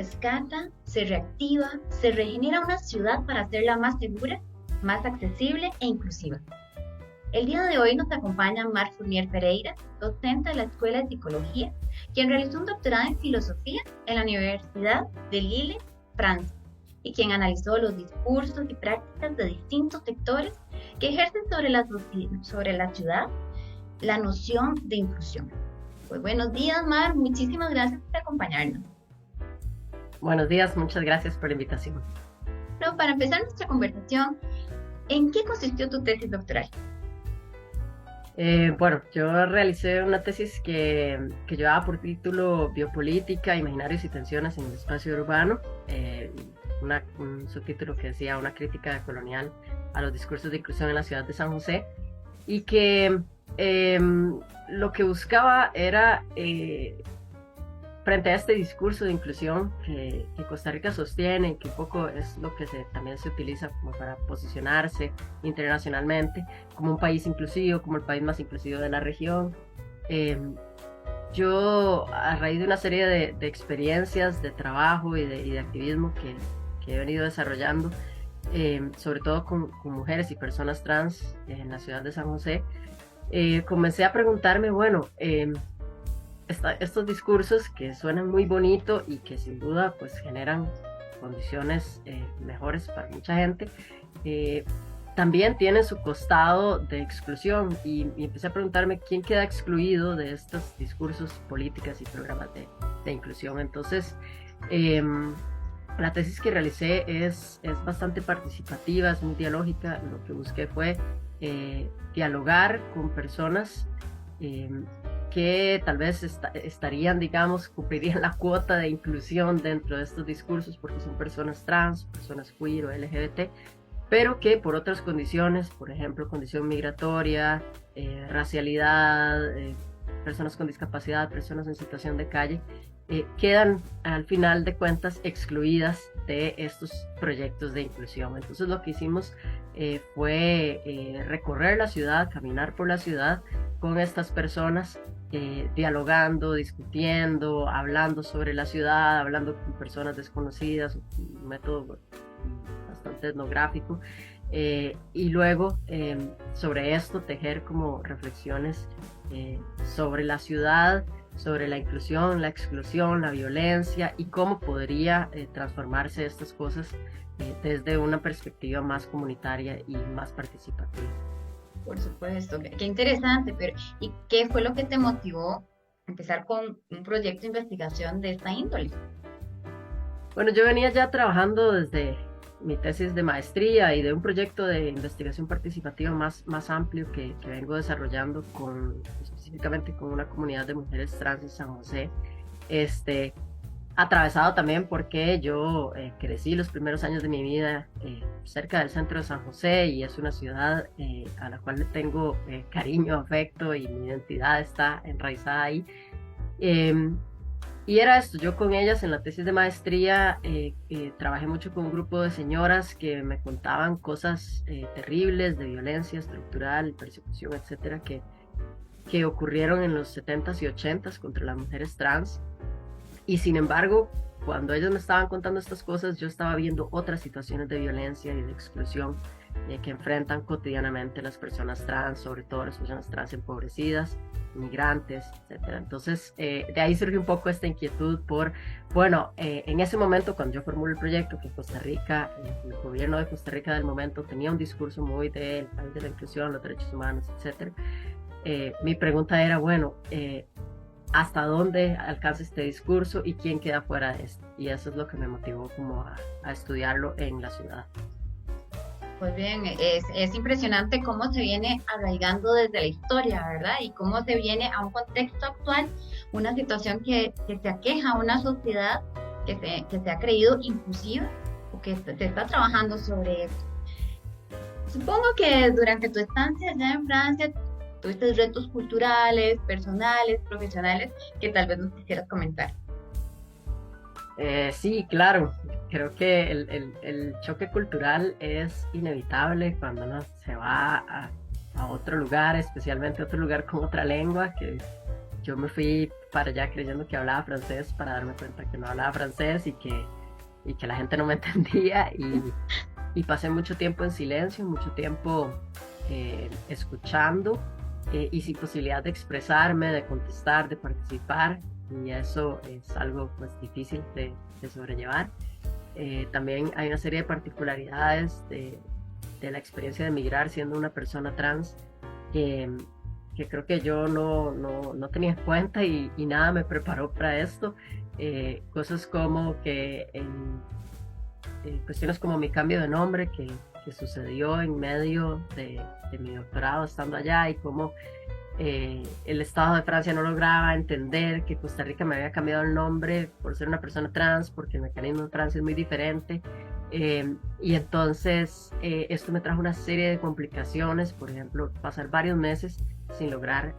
rescata, se reactiva, se regenera una ciudad para hacerla más segura, más accesible e inclusiva. El día de hoy nos acompaña Mar Fournier Pereira, docente de la Escuela de Psicología, quien realizó un doctorado en Filosofía en la Universidad de Lille, Francia, y quien analizó los discursos y prácticas de distintos sectores que ejercen sobre la ciudad la noción de inclusión. Pues buenos días, Mar, muchísimas gracias por acompañarnos. Buenos días, muchas gracias por la invitación. Pero para empezar nuestra conversación, ¿en qué consistió tu tesis doctoral? Bueno, yo realicé una tesis que llevaba por título Biopolítica, Imaginarios y Tensiones en el Espacio Urbano, un subtítulo que decía Una crítica colonial a los discursos de inclusión en la ciudad de San José, y que lo que buscaba era, frente a este discurso de inclusión que Costa Rica sostiene, que un poco es lo que también se utiliza como para posicionarse internacionalmente, como un país inclusivo, como el país más inclusivo de la región. Yo, a raíz de una serie de experiencias, de trabajo y de activismo que he venido desarrollando, sobre todo con mujeres y personas trans en la ciudad de San José, comencé a preguntarme, bueno, estos discursos que suenan muy bonito y que sin duda pues generan condiciones mejores para mucha gente, también tienen su costado de exclusión, y empecé a preguntarme quién queda excluido de estos discursos, políticas y programas de inclusión. Entonces, la tesis que realicé es bastante participativa, es muy dialógica. Lo que busqué fue dialogar con personas que tal vez estarían, digamos, cumplirían la cuota de inclusión dentro de estos discursos, porque son personas trans, personas queer o LGBT, pero que por otras condiciones, por ejemplo, condición migratoria, racialidad, personas con discapacidad, personas en situación de calle, quedan al final de cuentas excluidas de estos proyectos de inclusión. Entonces lo que hicimos fue recorrer la ciudad, caminar por la ciudad con estas personas, dialogando, discutiendo, hablando sobre la ciudad, hablando con personas desconocidas, un método bastante etnográfico, y luego sobre esto tejer como reflexiones sobre la ciudad, sobre la inclusión, la exclusión, la violencia y cómo podría transformarse estas cosas desde una perspectiva más comunitaria y más participativa. Por supuesto, qué interesante, pero ¿y qué fue lo que te motivó a empezar con un proyecto de investigación de esta índole? Bueno, yo venía ya trabajando desde mi tesis de maestría y de un proyecto de investigación participativa más amplio que vengo desarrollando específicamente con una comunidad de mujeres trans en San José, atravesado también porque yo crecí los primeros años de mi vida cerca del centro de San José, y es una ciudad a la cual le tengo cariño, afecto, y mi identidad está enraizada ahí. Y era esto, yo con ellas en la tesis de maestría trabajé mucho con un grupo de señoras que me contaban cosas terribles de violencia estructural, persecución, etcétera, que ocurrieron en los 70s y 80s contra las mujeres trans. Y sin embargo, cuando ellos me estaban contando estas cosas, yo estaba viendo otras situaciones de violencia y de exclusión que enfrentan cotidianamente las personas trans, sobre todo las personas trans empobrecidas, migrantes, etcétera. Entonces, de ahí surgió un poco esta inquietud por, bueno, en ese momento cuando yo formulé el proyecto, que Costa Rica, el gobierno de Costa Rica del momento tenía un discurso muy del país de la inclusión, los derechos humanos, etcétera. Mi pregunta era, bueno, ¿hasta dónde alcanza este discurso y quién queda fuera de esto? Y eso es lo que me motivó como a estudiarlo en la ciudad. Pues bien, es impresionante cómo se viene arraigando desde la historia, ¿verdad? Y cómo se viene a un contexto actual, una situación que se aqueja a una sociedad que se ha creído inclusiva o que se está trabajando sobre esto. Supongo que durante tu estancia allá en Francia tuviste retos culturales, personales, profesionales, que tal vez nos quisieras comentar. Sí, claro. Creo que el choque cultural es inevitable cuando uno se va a otro lugar, especialmente a otro lugar con otra lengua, que yo me fui para allá creyendo que hablaba francés para darme cuenta que no hablaba francés y que la gente no me entendía y pasé mucho tiempo en silencio, mucho tiempo escuchando y sin posibilidad de expresarme, de contestar, de participar y eso es algo pues difícil de sobrellevar. También hay una serie de particularidades de la experiencia de emigrar siendo una persona trans que, que creo que yo no tenía en cuenta y nada me preparó para esto. Cosas como que en cuestiones como mi cambio de nombre que sucedió en medio de mi doctorado estando allá y cómo el Estado de Francia no lograba entender que Costa Rica me había cambiado el nombre por ser una persona trans, porque el mecanismo en Francia es muy diferente. Y entonces esto me trajo una serie de complicaciones, por ejemplo, pasar varios meses sin lograr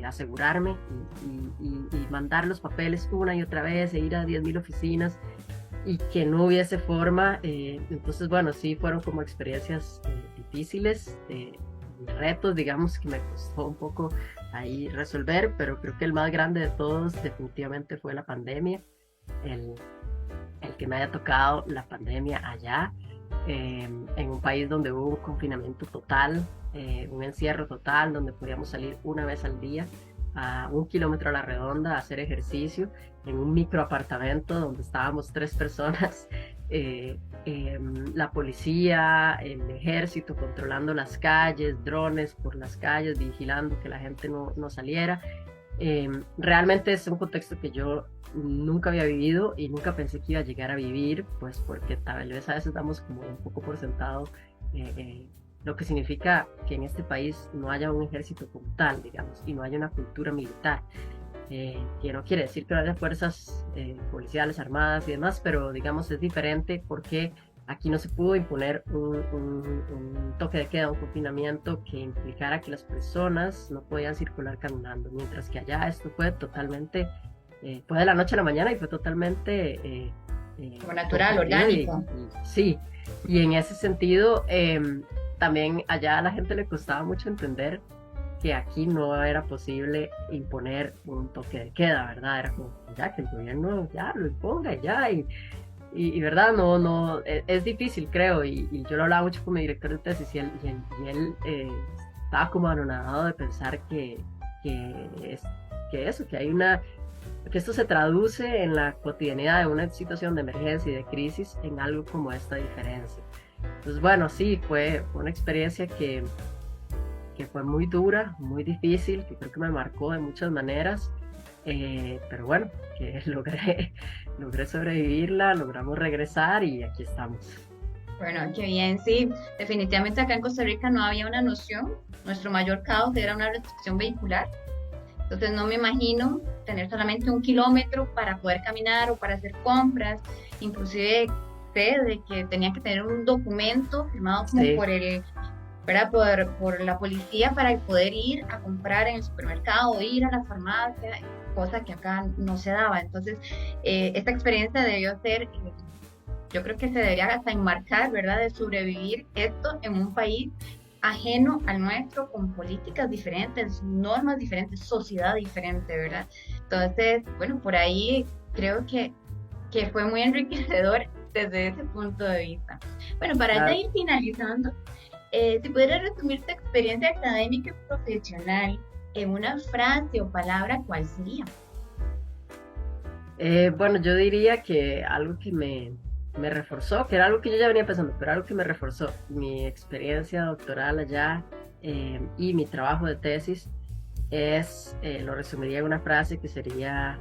asegurarme y mandar los papeles una y otra vez e ir a 10.000 oficinas y que no hubiese forma. Entonces, bueno, sí fueron como experiencias difíciles, retos, digamos, que me costó un poco ahí resolver, pero creo que el más grande de todos definitivamente fue la pandemia, el que me haya tocado la pandemia allá, en un país donde hubo un confinamiento total, un encierro total, donde podíamos salir una vez al día a 1 kilómetro a la redonda a hacer ejercicio, en un microapartamento donde estábamos 3 personas, la policía, el ejército controlando las calles, drones por las calles, vigilando que la gente no saliera. Realmente es un contexto que yo nunca había vivido y nunca pensé que iba a llegar a vivir, pues porque tal vez a veces damos como un poco por sentado lo que significa que en este país no haya un ejército como tal, digamos, y no haya una cultura militar, que no quiere decir que no haya fuerzas policiales, armadas y demás, pero digamos es diferente porque aquí no se pudo imponer un toque de queda, un confinamiento que implicara que las personas no podían circular caminando, mientras que allá esto fue totalmente, fue de la noche a la mañana y fue totalmente... como natural, orgánico. Sí, y en ese sentido, también allá a la gente le costaba mucho entender que aquí no era posible imponer un toque de queda, ¿verdad? Era como, ya que el gobierno ya lo imponga, ya, y verdad, no, es difícil, creo, y yo lo hablaba mucho con mi director de tesis, y él estaba como anonadado de pensar que esto se traduce en la cotidianidad de una situación de emergencia y de crisis en algo como esta diferencia. Entonces, bueno, sí, fue una experiencia que fue muy dura, muy difícil, que creo que me marcó de muchas maneras, pero bueno, que logré sobrevivirla, logramos regresar y aquí estamos. Bueno, qué bien, sí, definitivamente acá en Costa Rica no había una noción, nuestro mayor caos era una restricción vehicular, entonces no me imagino tener solamente 1 kilómetro para poder caminar o para hacer compras, inclusive sé de que tenía que tener un documento firmado como Sí. por la policía para poder ir a comprar en el supermercado, ir a la farmacia, cosa que acá no se daba. Entonces, esta experiencia debió ser, yo creo que se debería hasta enmarcar, ¿verdad?, de sobrevivir esto en un país ajeno al nuestro, con políticas diferentes, normas diferentes, sociedad diferente, ¿verdad? Entonces, bueno, por ahí creo que fue muy enriquecedor desde ese punto de vista. Bueno, para ya ir finalizando, si pudieras resumir tu experiencia académica y profesional en una frase o palabra, ¿cuál sería? Bueno, yo diría que algo que me reforzó, que era algo que yo ya venía pensando, pero algo que me reforzó mi experiencia doctoral allá y mi trabajo de tesis lo resumiría en una frase que sería,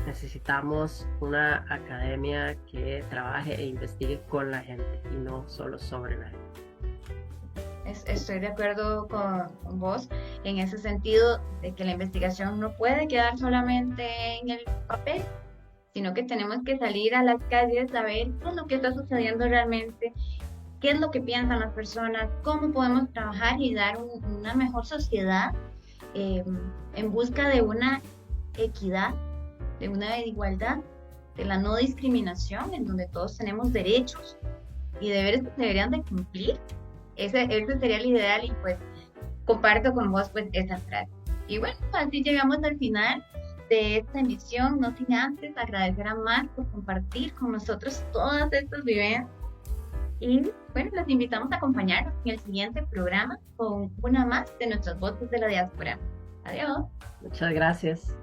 necesitamos una academia que trabaje e investigue con la gente y no solo sobre la gente. Estoy de acuerdo con vos en ese sentido de que la investigación no puede quedar solamente en el papel, sino que tenemos que salir a las calles a ver qué es lo que está sucediendo realmente, qué es lo que piensan las personas, cómo podemos trabajar y dar una mejor sociedad en busca de una equidad, de una igualdad, de la no discriminación, en donde todos tenemos derechos y deberes que se deberían de cumplir. Ese sería el ideal y pues comparto con vos pues esa frase. Y bueno, así llegamos al final de esta emisión, no sin antes agradecer a Mar por compartir con nosotros todas estas vivencias. Y bueno, los invitamos a acompañarnos en el siguiente programa con una más de nuestras voces de la diáspora. Adiós. Muchas gracias.